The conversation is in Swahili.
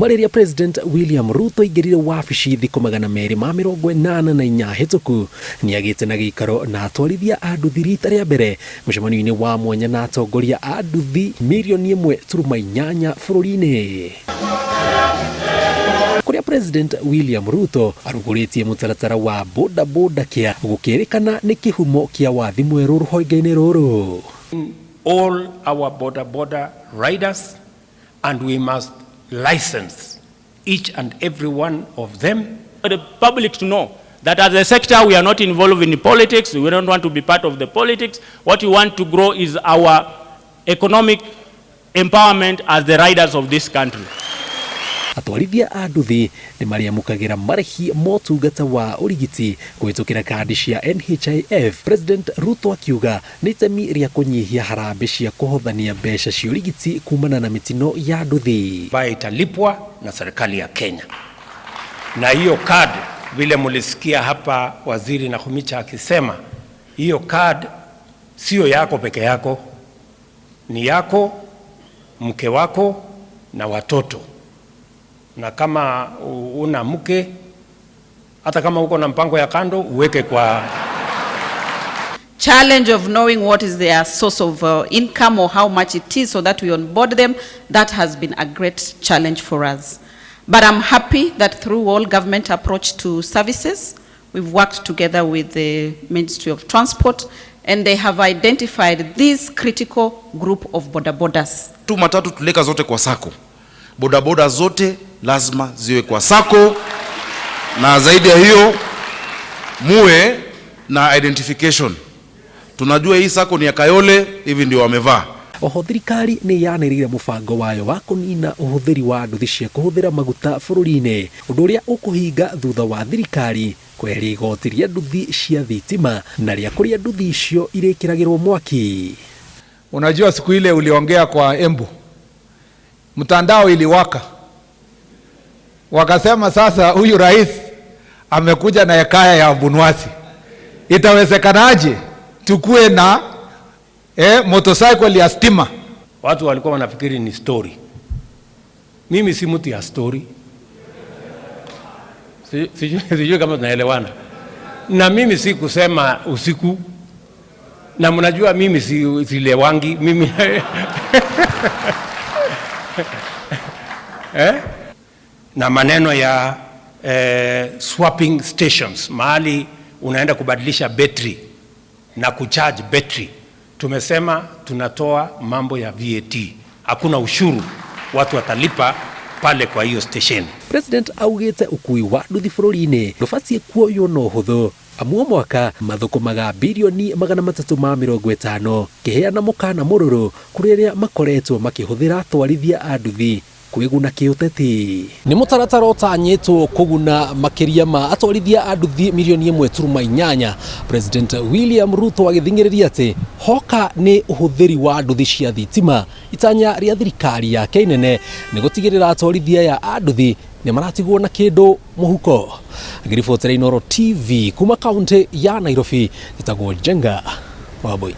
kuma rĩrĩa President William Ruto aingĩrire wabici thikũ 284 hĩtũku nĩagĩte na gĩikaro na atwarithia a nduthi rita rĩa mbere mũcemanio-inĩ wa mwanya na atongoria a nduthi 1.8 bũrũri-inĩ, kuria President William Ruto arugũrĩtie mũtaratara wa boda boda kĩa gũkĩrĩkana nĩ kĩhumo kĩa wathi mwerũ rũhonge-inĩ rũrũ. All our boda riders, and we must license each and every one of them. For the public to know that as a sector we are not involved in politics, we don't want to be part of the politics. What we want to grow is our economic empowerment as the riders of this country. Atwarithia a nduthi nĩ marĩamũkagĩra marĩhi motungata wa ũrigiti kũhĩtũkĩra kandi cia NHIF. President Ruto akiuga nĩ itemi rĩa kũnyihia harambĩ cia kũhothania mbeca cia ũrigiti kumana na mitino ya nduthi ambayo italipwa na serikali ya Kenya. Na hiyo card vile mulisikia hapa waziri Nakhumicha akisema, hiyo card sio yako peke yako, ni yako, mke wako na watoto. Na kama una mke, hata kama uko na mpango ya kando, uweke kwa challenge of knowing what is their source of income or how much it is so that we onboard them. That has been a great challenge for us. But I'm happy that through all government approach to services, we've worked together with the Ministry of Transport and they have identified this critical group of bodabodas. Tu matatu tuleka zote kwa sacco. Bodaboda zote lazima ziwe kwa sacco, na zaidi ya hiyo muwe na identification. Tunajua hii sacco ni ya Kayole, hivi ndio wamevaa. Oho thirikari nĩ yanĩrĩire mũbango wayo wa kũnina ũhũthĩri wa nduthi cia kũhũthĩra maguta bũrũri-inĩ, ũndũ ũrĩa ũkũhinga thutha wa thirikari kweheria igoti rĩa nduthi cia thitima na rĩa kũrĩa nduthi icio irĩkĩragĩrwo mwaki. Unajua siku ile uliongea kwa Embu, mtandao iliwaka, wakasema sasa huyu rais amekuja na hekaya ya Bunwasi, itawezekanaje tukue na motorcycle ya stima? Watu walikuwa wanafikiri ni story. Mimi si mtu ya story. Sijui kama tunaelewana. Na mimi si kusema usiku. Na mnajua mimi silewangi. Mimi na maneno ya swapping stations, mahali unaenda kubadilisha battery na kucharge battery. Tumesema tunatoa mambo ya VAT. Hakuna ushuru, watu watalipa pale kwa hiyo station. President augĩte ũkui wa nduthi bũrũri-inĩ ndũbatiĩ kuoywo na ũhũthũ, amu mwaka mathũkũmaga birioni 350 kĩheana mũkana mũrũrũ kũrĩ arĩa makoretwo makĩhũthĩra atwarithia a nduthi kwĩguna kĩũteti. Nĩ mũtaratara ũtanyĩtwo kũguna makĩria ma atwarithia a nduthi 1.8. President William Ruto agĩthingĩrĩria atĩ hoka nĩ ũhũthĩri wa nduthi cia thitima, itanya rĩa thirikari yake inene nĩ gũtigĩrĩra atwarithia ya a nduthi nĩ maratigwo na kĩndũ mũhuko. Ngĩribotera Inooro TV kuma kaunti ya Nairobi, njĩtagwo Jenga Wambui.